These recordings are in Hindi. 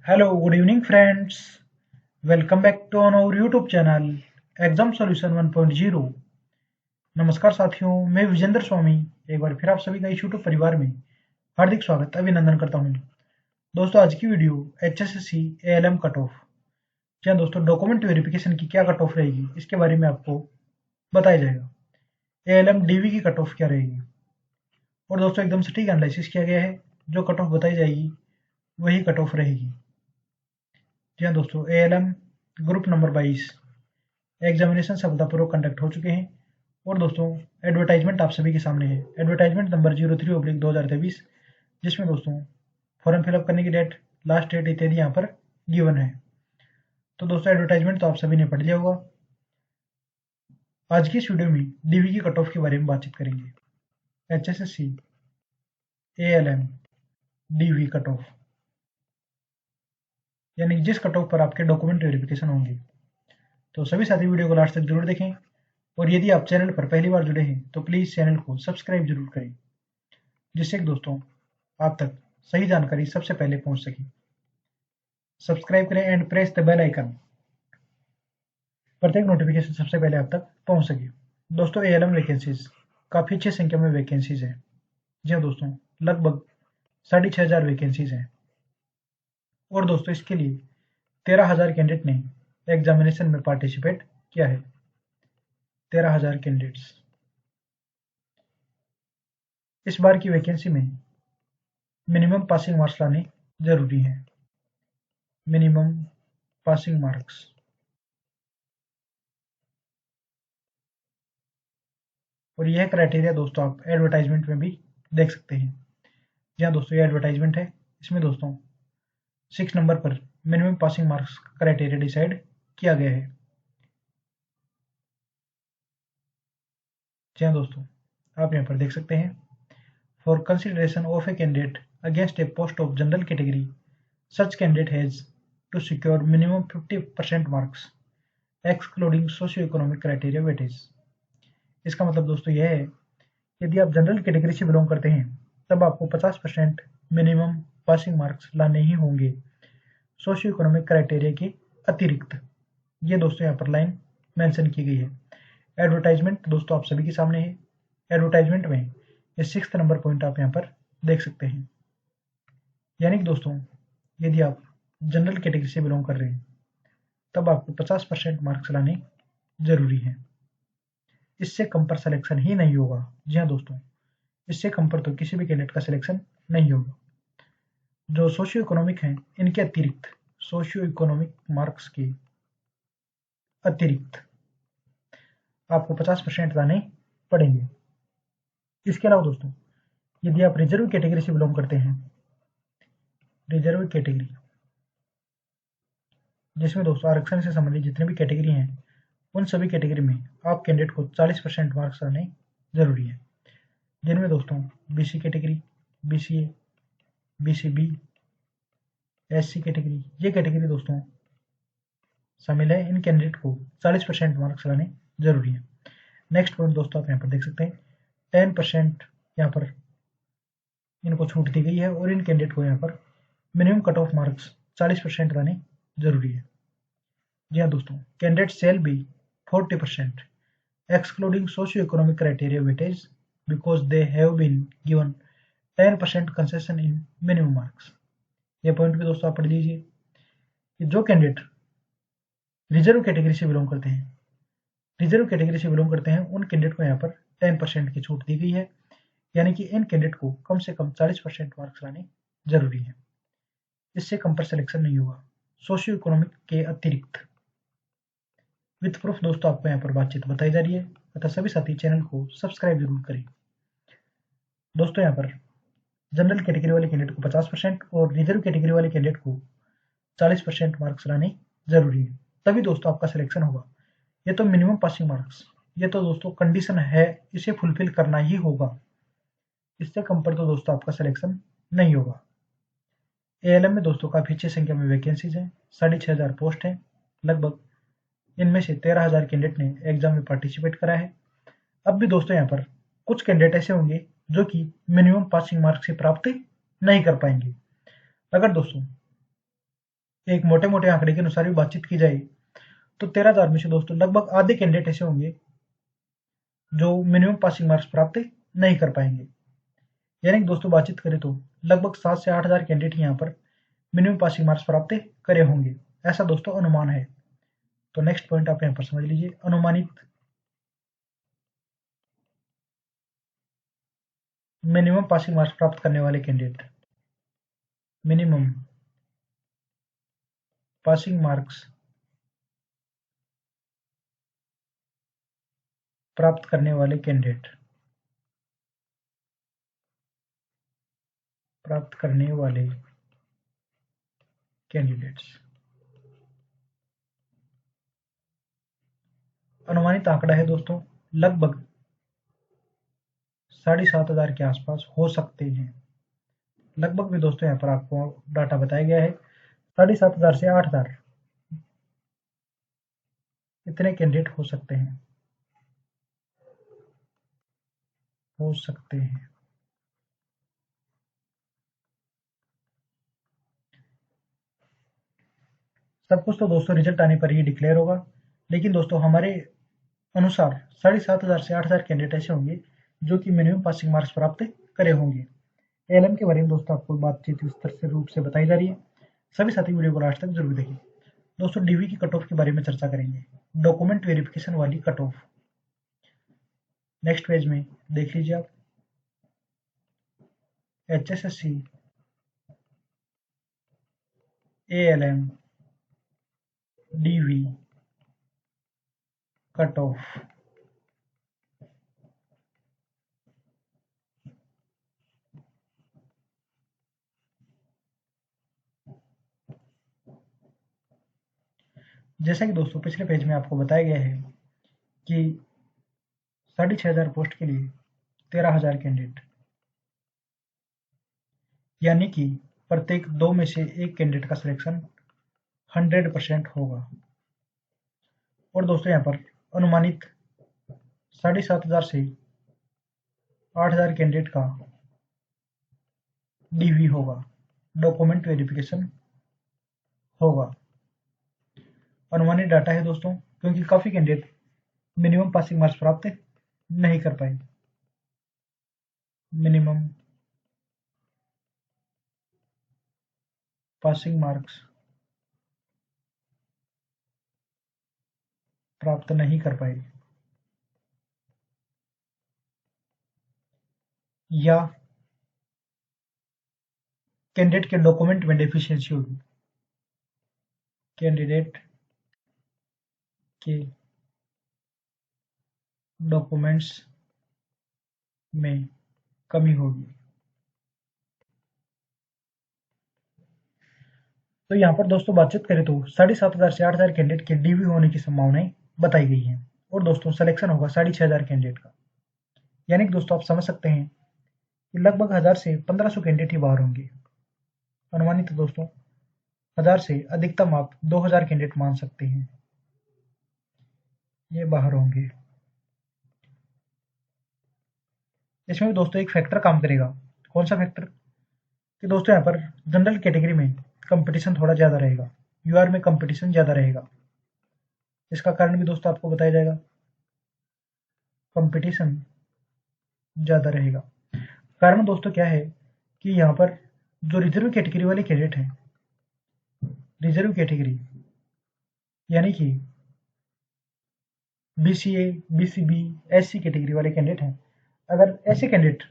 Hello, good evening friends. Welcome back to our YouTube channel exam solution 1.0। नमस्कार साथियों, मैं विजेंद्र स्वामी एक बार फिर आप सभी का इस YouTube परिवार में हार्दिक स्वागत अभिनंदन करता हूं। दोस्तों, आज की video HSSC ALM cut off, जी हाँ दोस्तों, डॉक्यूमेंट वेरिफिकेशन की क्या कट ऑफ रहेगी इसके बारे में आपको बताया जाएगा। ALM DV की कट ऑफ क्या रहेगी और दोस्तों एकदम सटीक एनालिसिस किया गया है। जो कट ऑफ बताई जाएगी वही कट ऑफ रहेगी। जी हाँ दोस्तों, ALM ग्रुप नंबर 22 एग्जामिनेशन सफलतापूर्वक कंडक्ट हो चुके हैं और दोस्तों एडवर्टाइजमेंट आप सभी के सामने है। एडवर्टाइजमेंट नंबर 03/2023, जिसमें दोस्तों फॉर्म फिलअप करने की डेट, लास्ट डेट इत्यादि यहाँ पर गिवन है। तो दोस्तों एडवर्टाइजमेंट तो आप सभी ने पढ़ लिया होगा। आज की इस वीडियो में डीवी की कट ऑफ के बारे में बातचीत करेंगे। HSSC ALM DV cut of, यानी जिस कट ऑफ पर आपके डॉक्यूमेंट वेरिफिकेशन होंगे। तो सभी साथी वीडियो को लास्ट तक जरूर देखें और यदि आप चैनल पर पहली बार जुड़े हैं तो प्लीज़ चैनल को सब्सक्राइब जरूर करें, जिससे कि दोस्तों आप तक सही जानकारी सबसे पहले पहुंच सके। सब्सक्राइब करें and press the bell icon, प्रत्येक नोटिफिकेशन सबसे पहले आप तक पहुंच सके। दोस्तों ALM वैकेंसीज काफ़ी अच्छी संख्या में वैकेंसीज हैं। जी हाँ दोस्तों, लगभग 6,500 वैकेंसीज हैं और दोस्तों इसके लिए 13,000 कैंडिडेट ने एग्जामिनेशन में पार्टिसिपेट किया है। 13,000 कैंडिडेट्स। इस बार की वैकेंसी में मिनिमम पासिंग मार्क्स लाने जरूरी हैं। मिनिमम पासिंग मार्क्स, और यह क्राइटेरिया दोस्तों आप एडवर्टाइजमेंट में भी देख सकते हैं। जी हाँ दोस्तों, ये एडवर्टाइजमेंट है। इसमें दोस्तों 6 नंबर पर minimum passing marks criteria decide किया गया है। जी हाँ दोस्तों, आप यहाँ पर देख सकते हैं। For consideration of a candidate against a post of general category, such candidate has to secure minimum 50% marks excluding socio economic criteria weightage. इसका मतलब दोस्तों यह है, यदि आप जनरल कैटेगरी से बिलोंग करते हैं तब आपको 50% मिनिमम पासिंग मार्क्स लाने ही होंगे, सोशियो इकोनॉमिक क्राइटेरिया के अतिरिक्त। ये दोस्तों यहाँ पर लाइन मेंशन की गई है। एडवर्टाइजमेंट दोस्तों आप सभी के सामने है। एडवर्टाइजमेंट में ये 6 नंबर पॉइंट आप यहाँ पर देख सकते हैं। यानी कि दोस्तों यदि आप जनरल कैटेगरी से बिलोंग कर रहे हैं तब आपको 50% मार्क्स लाने जरूरी है। इससे कम पर सिलेक्शन ही नहीं होगा। जी हाँ दोस्तों, इससे कम पर तो किसी भी कैंडिडेट का सिलेक्शन नहीं होगा। जो सोशियो इकोनॉमिक हैं इनके अतिरिक्त, सोशियो इकोनॉमिक मार्क्स के अतिरिक्त आपको 50% लाने पड़ेंगे। इसके अलावा दोस्तों यदि आप रिजर्व कैटेगरी से बिलोंग करते हैं, रिजर्व कैटेगरी जिसमें दोस्तों आरक्षण से संबंधित जितने भी कैटेगरी हैं उन सभी कैटेगरी में आप कैंडिडेट को 40% मार्क्स लाने जरूरी है। जिनमें दोस्तों BC category, BCA, BCB, SC category, ये कैटेगरी दोस्तों शामिल है। इन कैंडिडेट को 40% मार्क्स लाने जरूरी है। नेक्स्ट पॉइंट दोस्तों आप यहाँ पर देख सकते हैं, 10% यहाँ पर इनको छूट दी गई है और इन कैंडिडेट को यहाँ पर मिनिमम कट ऑफ मार्क्स 40% लाने जरूरी है। जी हाँ दोस्तों, candidate shall be 40% excluding socio-economic criteria weightage because they have been given 10% concession in minimum marks। ये पॉइंट भी दोस्तों आप पढ़ लीजिए कि जो कैंडिडेट रिजर्व कैटेगरी से बिलोंग करते हैं, उन कैंडिडेट को यहाँ पर 10% की छूट दी गई है। यानी कि इन कैंडिडेट को कम से कम 40% मार्क्स लाने जरूरी है। इससे कम पर सिलेक्शन नहीं होगा, सोशियो इकोनॉमिक के अतिरिक्त। विथ प्रूफ दोस्तों आपको यहाँ पर बातचीत बताई जा रही है, अतः सभी साथी चैनल को सब्सक्राइब जरूर करें। दोस्तों यहाँ पर जनरल कैटेगरी वाले कैंडिडेट को 50% और रिजर्व कैटेगरी वाले कैंडिडेट को 40% मार्क्स लाने जरूरी है, तभी दोस्तों आपका सिलेक्शन होगा। ये तो मिनिमम पासिंग मार्क्स, ये तो दोस्तों कंडीशन है, इसे फुलफिल करना ही होगा। इससे कम पर तो दोस्तों आपका सिलेक्शन नहीं होगा। ALM में दोस्तों काफी अच्छी संख्या में वैकेंसीज हैं, 6,500 पोस्ट हैं लगभग। इनमें से 13,000 कैंडिडेट ने एग्जाम में पार्टिसिपेट करा है। अब भी दोस्तों यहाँ पर कुछ कैंडिडेट ऐसे होंगे जो कि मिनिमम पासिंग मार्क्स से प्राप्त नहीं कर पाएंगे। अगर दोस्तों एक मोटे मोटे आंकड़े के अनुसार भी बातचीत की जाए तो 13,000 में से दोस्तों लगभग आधे कैंडिडेट ऐसे होंगे जो मिनिमम पासिंग मार्क्स प्राप्त नहीं कर पाएंगे। यानी कि दोस्तों बातचीत करें तो लगभग 7 से 8,000 कैंडिडेट यहाँ पर मिनिमम पासिंग मार्क्स प्राप्त करे होंगे, ऐसा दोस्तों अनुमान है। तो नेक्स्ट पॉइंट आप यहाँ पर समझ लीजिए, अनुमानित मिनिमम पासिंग मार्क्स प्राप्त करने वाले कैंडिडेट, मिनिमम पासिंग मार्क्स प्राप्त करने वाले कैंडिडेट, प्राप्त करने वाले कैंडिडेट्स, अनुमानित आंकड़ा है दोस्तों लगभग 7,500 के आसपास हो सकते हैं। लगभग भी दोस्तों यहाँ पर आपको डाटा बताया गया है 7,500 से 8,000 इतने कैंडिडेट हो सकते हैं, हो सकते हैं। सब कुछ तो दोस्तों रिजल्ट आने पर ही डिक्लेयर होगा, लेकिन दोस्तों हमारे अनुसार 7,500 से 8,000 कैंडिडेट ऐसे होंगे जो कि मिनिमम पासिंग मार्क्स प्राप्त करे होंगे। एलएम के बारे में दोस्तों आपको बातचीत विस्तार से रूप से बताई जा रही है, सभी साथी वीडियो को लास्ट तक जरूर देखें। दोस्तों डीवी की कट ऑफ के बारे में चर्चा करेंगे, डॉक्यूमेंट वेरिफिकेशन वाली कट ऑफ। नेक्स्ट पेज में देख लीजिए आप, HSSC ALM DV cut of. जैसा कि दोस्तों पिछले पेज में आपको बताया गया है कि 6,500 पोस्ट के लिए 13,000 कैंडिडेट, यानी कि प्रत्येक 2 में से 1 कैंडिडेट का सिलेक्शन 100% होगा। और दोस्तों यहाँ पर अनुमानित 7,500 से 8,000 कैंडिडेट का डीवी होगा, डॉक्यूमेंट वेरिफिकेशन होगा। अनुमानित डाटा है दोस्तों, क्योंकि काफ़ी कैंडिडेट मिनिमम पासिंग मार्क्स प्राप्त नहीं कर पाए, मिनिमम पासिंग मार्क्स प्राप्त नहीं कर पाए, या कैंडिडेट के डॉक्यूमेंट में डेफिशिएंसी होगी, कैंडिडेट के डॉक्यूमेंट्स में कमी होगी। तो यहाँ पर दोस्तों बातचीत करें तो 7,500 से 8,000 कैंडिडेट के डीवी होने की संभावनाएं बताई गई हैं, और दोस्तों सिलेक्शन होगा 6,500 कैंडिडेट का। यानी कि दोस्तों आप समझ सकते हैं कि लगभग 1,000 से 1,500 कैंडिडेट ही बाहर होंगे। अनुमानित दोस्तों 1,000 से अधिकतम आप 2,000 कैंडिडेट मान सकते हैं, ये बाहर होंगे। इसमें भी दोस्तों एक फैक्टर काम करेगा, कौन सा फैक्टर, कि दोस्तों यहाँ पर जनरल कैटेगरी में कंपटीशन थोड़ा ज़्यादा रहेगा, यूआर में कंपटीशन ज़्यादा रहेगा। इसका कारण भी दोस्तों आपको बताया जाएगा, कंपटीशन ज़्यादा रहेगा। कारण दोस्तों क्या है कि यहाँ पर जो रिजर्व कैटेगरी वाले कैंडिडेट हैं, रिजर्व कैटेगरी यानी कि BCA, BCB, SC कैटेगरी वाले कैंडिडेट हैं, अगर ऐसे कैंडिडेट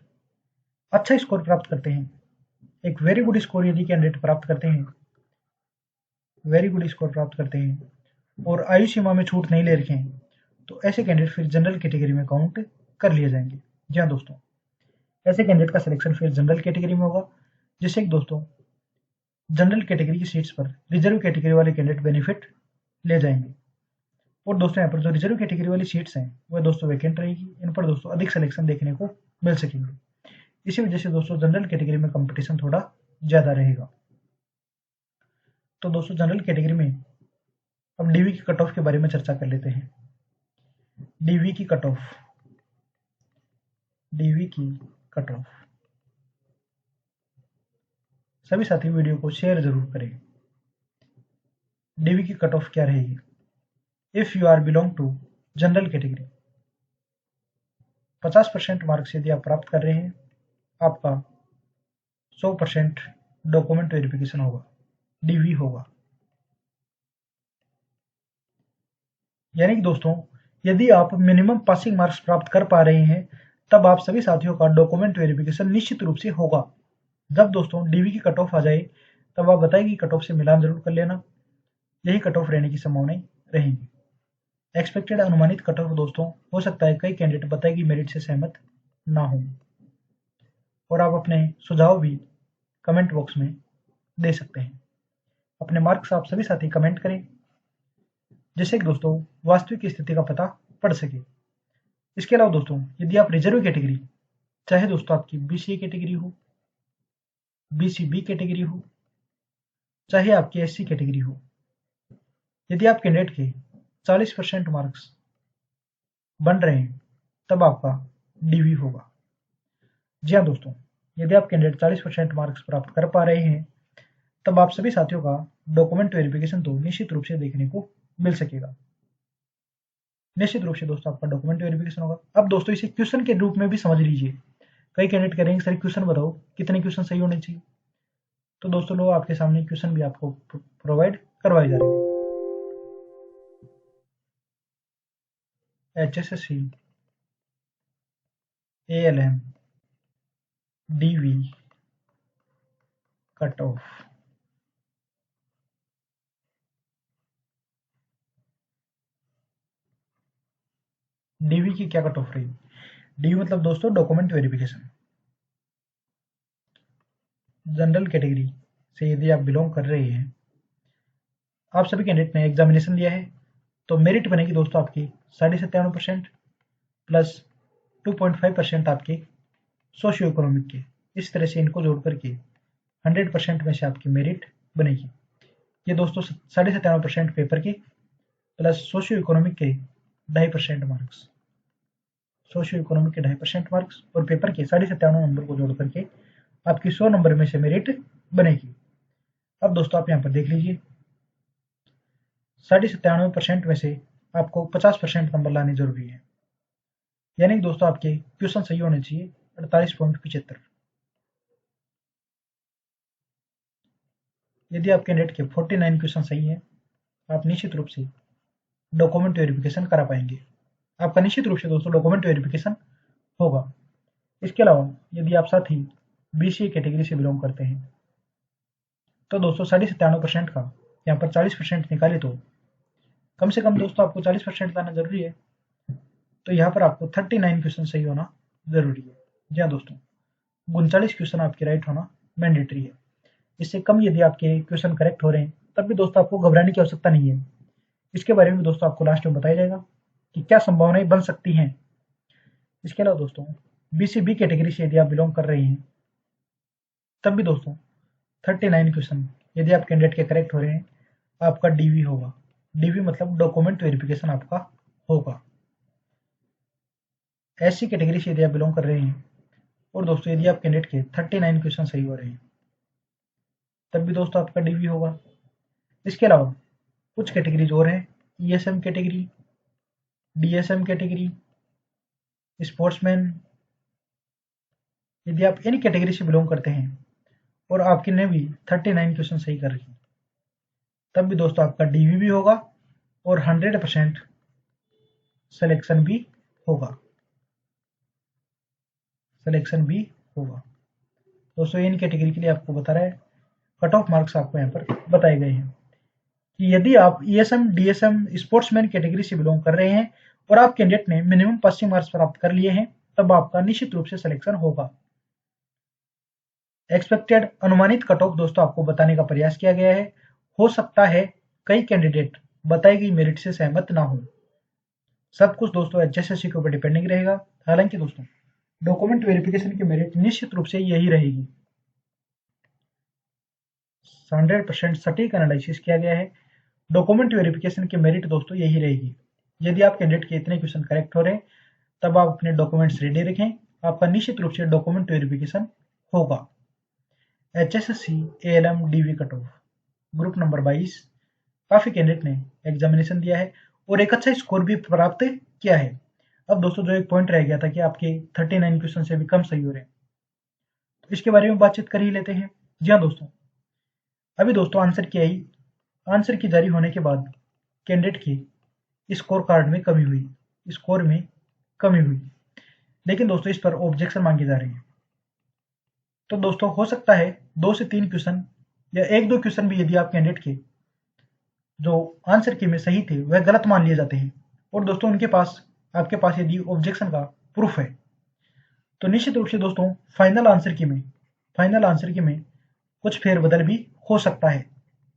अच्छा स्कोर प्राप्त करते हैं, एक वेरी गुड स्कोर यदि कैंडिडेट प्राप्त करते हैं, वेरी गुड स्कोर प्राप्त करते हैं और आयु सीमा में छूट नहीं ले रखे हैं, तो ऐसे कैंडिडेट फिर जनरल कैटेगरी में काउंट कर लिए जाएंगे। जी हाँ दोस्तों, ऐसे कैंडिडेट का सिलेक्शन फिर जनरल कैटेगरी में होगा, जिससे कि दोस्तों जनरल कैटेगरी की सीट्स पर रिजर्व कैटेगरी वाले कैंडिडेट बेनिफिट ले जाएंगे। और दोस्तों यहाँ पर जो रिजर्व कैटेगरी वाली सीट्स हैं वह दोस्तों वैकेंट रहेगी, इन पर दोस्तों अधिक सिलेक्शन देखने को मिल सकेंगे। इसी वजह से दोस्तों जनरल कैटेगरी में कंपटीशन थोड़ा ज़्यादा रहेगा। तो दोस्तों जनरल कैटेगरी में अब डीवी की कट ऑफ के बारे में चर्चा कर लेते हैं। डीवी की कट ऑफ, डीवी की कट ऑफ, सभी साथी वीडियो को शेयर जरूर करें। डीवी की कट ऑफ क्या रहेगी। If you are belong to general category, 50% marks यदि आप प्राप्त कर रहे हैं, आपका 100% डॉक्यूमेंट वेरिफिकेशन होगा, डीवी होगा। यानी कि दोस्तों, यदि आप मिनिमम पासिंग मार्क्स प्राप्त कर पा रहे हैं, तब आप सभी साथियों का डॉक्यूमेंट वेरिफिकेशन निश्चित रूप से होगा। जब दोस्तों डीवी की कट ऑफ आ जाए, तब आप बताएं कट ऑफ से मिलान जरूर कर लेना, यही कट ऑफ रहने की संभावनाएं रहेंगी। एक्सपेक्टेड अनुमानित कट ऑफ दोस्तों, हो सकता है कई कैंडिडेट बताएगी मेरिट से सहमत ना हो, और आप अपने सुझाव भी कमेंट बॉक्स में दे सकते हैं। अपने मार्क्स आप सभी साथी कमेंट करें, जिससे कि दोस्तों वास्तविक स्थिति का पता पड़ सके। इसके अलावा दोस्तों, यदि आप रिजर्व कैटेगरी, चाहे दोस्तों आपकी बीसीए कैटेगरी हो, बीसीबी कैटेगरी हो, चाहे आपकी एससी कैटेगरी हो, यदि आप कैंडिडेट के 40% मार्क्स बन रहे हैं, तब आपका डीवी होगा। जी हाँ दोस्तों, यदि आप कैंडिडेट 40% मार्क्स प्राप्त कर पा रहे हैं, तब आप सभी साथियों का डॉक्यूमेंट वेरिफिकेशन तो निश्चित रूप से देखने को मिल सकेगा। निश्चित रूप से दोस्तों आपका डॉक्यूमेंट वेरिफिकेशन होगा। अब दोस्तों इसे क्वेश्चन के रूप में भी समझ लीजिए। कई कैंडिडेट करेंगे सर क्वेश्चन बताओ, कितने क्वेश्चन सही होने चाहिए। तो दोस्तों लोग आपके सामने क्वेश्चन भी आपको प्रोवाइड करवाए जा रहे हैं। HSSC, ALM, DV cut off, DV की क्या कट ऑफ रही। डीवी मतलब दोस्तों डॉक्यूमेंट वेरिफिकेशन। जनरल कैटेगरी से यदि आप बिलोंग कर रहे हैं, आप सभी कैंडिडेट ने एग्जामिनेशन दिया है, तो मेरिट बनेगी दोस्तों आपकी 97.5% प्लस 2.5% आपके सोशियो इकोनॉमिक के। इस तरह से इनको जोड़ करके 100% में से आपकी मेरिट बनेगी। ये दोस्तों 97.5% पेपर के प्लस सोशियो इकोनॉमिक के 2.5% मार्क्स, सोशियो इकोनॉमिक के 2.5% मार्क्स और पेपर के 97.5 नंबर को जोड़ करके आपकी 100 नंबर में से मेरिट बनेगी। अब दोस्तों आप यहाँ पर देख लीजिए, 97.5% में से आपको 50% नंबर लाने जरूरी है। यानी कि दोस्तों आपके क्वेश्चन सही होने चाहिए 48.75। यदि आप कैंडिडेट के 49 क्वेश्चन सही हैं, आप निश्चित रूप से डॉक्यूमेंट वेरिफिकेशन करा पाएंगे। आपका निश्चित रूप से दोस्तों डॉक्यूमेंट वेरिफिकेशन होगा। इसके अलावा यदि आप साथ ही बीसीए कैटेगरी से बिलोंग करते हैं, तो दोस्तों 97.5% का यहाँ पर 40% निकाले तो कम से कम दोस्तों आपको 40% लाना जरूरी है। तो यहाँ पर आपको 39 क्वेश्चन सही होना जरूरी है। जी हाँ दोस्तों, 39 क्वेश्चन आपके राइट होना मैंडेटरी है। इससे कम यदि आपके क्वेश्चन करेक्ट हो रहे हैं, तब भी दोस्तों आपको घबराने की आवश्यकता नहीं है। इसके बारे में दोस्तों आपको लास्ट में बताया जाएगा कि क्या संभावनाएं बन सकती हैं। इसके अलावा दोस्तों बीसीबी कैटेगरी से यदि आप बिलोंग कर रहे हैं, तब भी दोस्तों 39 क्वेश्चन यदि आप कैंडिडेट के करेक्ट हो रहे हैं, आपका डीवी होगा। डीवी मतलब डॉक्यूमेंट वेरिफिकेशन आपका होगा। एससी कैटेगरी से यदि आप बिलोंग कर रहे हैं और दोस्तों यदि आप कैंडिडेट के 39 क्वेश्चन सही हो रहे हैं, तब भी दोस्तों आपका डीवी होगा। इसके अलावा कुछ कैटेगरीज और हैं, ESM category, DSM category, sportsman. यदि आप इन कैटेगरी से बिलोंग करते हैं और आपकी ने भी 39 क्वेश्चन सही कर रही, तब भी दोस्तों आपका डीवी भी होगा और 100% सिलेक्शन भी होगा। सिलेक्शन भी होगा दोस्तों। इन कैटेगरी के लिए आपको बता रहा है, कट ऑफ मार्क्स आपको यहाँ पर बताए गए हैं कि यदि आप ईएसएम, डीएसएम, स्पोर्ट्समैन कैटेगरी से बिलोंग कर रहे हैं और आप कैंडिडेट ने मिनिमम पासिंग मार्क्स प्राप्त कर लिए हैं, तब आपका निश्चित रूप से सिलेक्शन होगा। एक्सपेक्टेड अनुमानित कट ऑफ दोस्तों आपको बताने का प्रयास किया गया है। हो सकता है कई कैंडिडेट बताई गई मेरिट से सहमत ना हो। सब कुछ दोस्तों एचएसएससी के ऊपर डिपेंडिंग रहेगा। हालांकि दोस्तों डॉक्यूमेंट वेरिफिकेशन की मेरिट निश्चित रूप से यही रहेगी। 100% सटीक एनालिसिस किया गया है। डॉक्यूमेंट वेरिफिकेशन की मेरिट दोस्तों यही रहेगी। यदि आप कैंडिडेट के इतने क्वेश्चन करेक्ट हो रहे हैं, तब आप अपने डॉक्यूमेंट्स रेडी रखें, आपका निश्चित रूप से डॉक्यूमेंट वेरिफिकेशन होगा। HSSC ALM DV cut of group number 22 काफ़ी कैंडिडेट ने एग्जामिनेशन दिया है और एक अच्छा स्कोर भी प्राप्त किया है। अब दोस्तों जो एक पॉइंट रह गया था कि आपके 39 क्वेश्चन से भी कम सही हो रहे हैं, तो इसके बारे में बातचीत कर ही लेते हैं। जी हाँ दोस्तों, अभी दोस्तों आंसर की जारी होने के बाद कैंडिडेट के स्कोर कार्ड में कमी हुई, स्कोर में कमी हुई, लेकिन दोस्तों इस पर ऑब्जेक्शन मांगे जा रहे हैं। तो दोस्तों हो सकता है 2 से 3 क्वेश्चन या 1-2 क्वेश्चन भी यदि आप कैंडिडेट के जो आंसर की में सही थे वह गलत मान लिए जाते हैं और दोस्तों आपके पास यदि ऑब्जेक्शन का प्रूफ है, तो निश्चित रूप से दोस्तों फाइनल आंसर की में कुछ फेरबदल भी हो सकता है,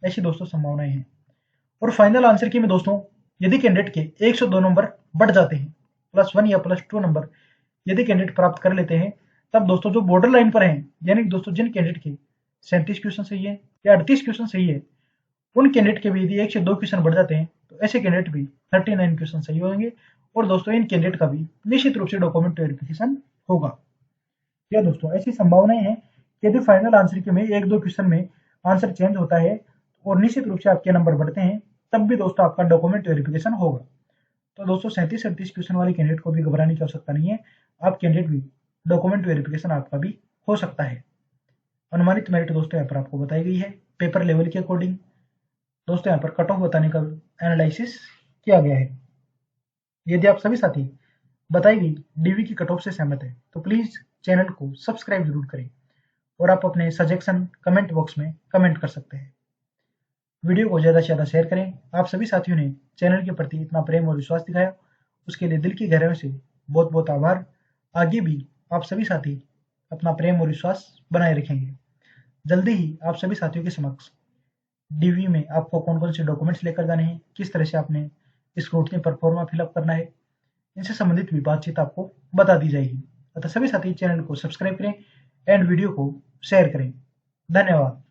ऐसी दोस्तों संभावनाएं हैं। और फाइनल आंसर की में दोस्तों यदि कैंडिडेट के 1 से 2 नंबर बढ़ जाते हैं, +1 या +2 नंबर यदि कैंडिडेट प्राप्त कर लेते हैं, तब दोस्तों जो बॉर्डर लाइन पर हैं, यानी दोस्तों जिन कैंडिडेट के 37 क्वेश्चन सही है या 38 क्वेश्चन सही है, उन कैंडिडेट के भी यदि 1 से 2 क्वेश्चन बढ़ जाते हैं, तो ऐसे कैंडिडेट भी 39 क्वेश्चन सही होंगे और दोस्तों इन कैंडिडेट का भी निश्चित रूप से डॉक्यूमेंट वेरिफिकेशन होगा। या दोस्तों ऐसी संभावनाएं हैं कि यदि फाइनल आंसर की में 1-2 क्वेश्चन में आंसर चेंज होता है और निश्चित रूप से आपके नंबर बढ़ते हैं, तब भी दोस्तों आपका डॉक्यूमेंट वेरिफिकेशन होगा। तो दोस्तों 37-38 क्वेश्चन वाले कैंडिडेट को भी घबराने की आवश्यकता नहीं है, आप कैंडिडेट भी डॉक्यूमेंट वेरिफिकेशन आपका भी हो सकता है। अनुमानित मेरिट दोस्तों यहाँ पर आपको बताई गई है पेपर लेवल के अकॉर्डिंग। दोस्तों यहाँ पर कट ऑफ बताने का एनालिसिस किया गया है। यदि आप सभी साथी बताई गई डीवी की कट ऑफ से सहमत है, तो प्लीज चैनल को सब्सक्राइब जरूर करें और आप अपने सजेशन कमेंट बॉक्स में कमेंट कर सकते हैं। वीडियो को ज़्यादा से ज़्यादा शेयर करें। आप सभी साथियों ने चैनल के प्रति इतना प्रेम और विश्वास दिखाया, उसके लिए दिल की गहराइयों से बहुत बहुत आभार। आगे भी आप सभी साथी अपना प्रेम और विश्वास बनाए रखेंगे। जल्दी ही आप सभी साथियों के समक्ष डीवी में आपको कौन कौन से डॉक्यूमेंट्स लेकर जाने हैं, किस तरह से आपने स्क्रूटनी पर फॉर्मा फिलअप करना है, इनसे संबंधित भी बातचीत आपको बता दी जाएगी। अतः सभी साथी चैनल को सब्सक्राइब करें एंड वीडियो को शेयर करें। धन्यवाद।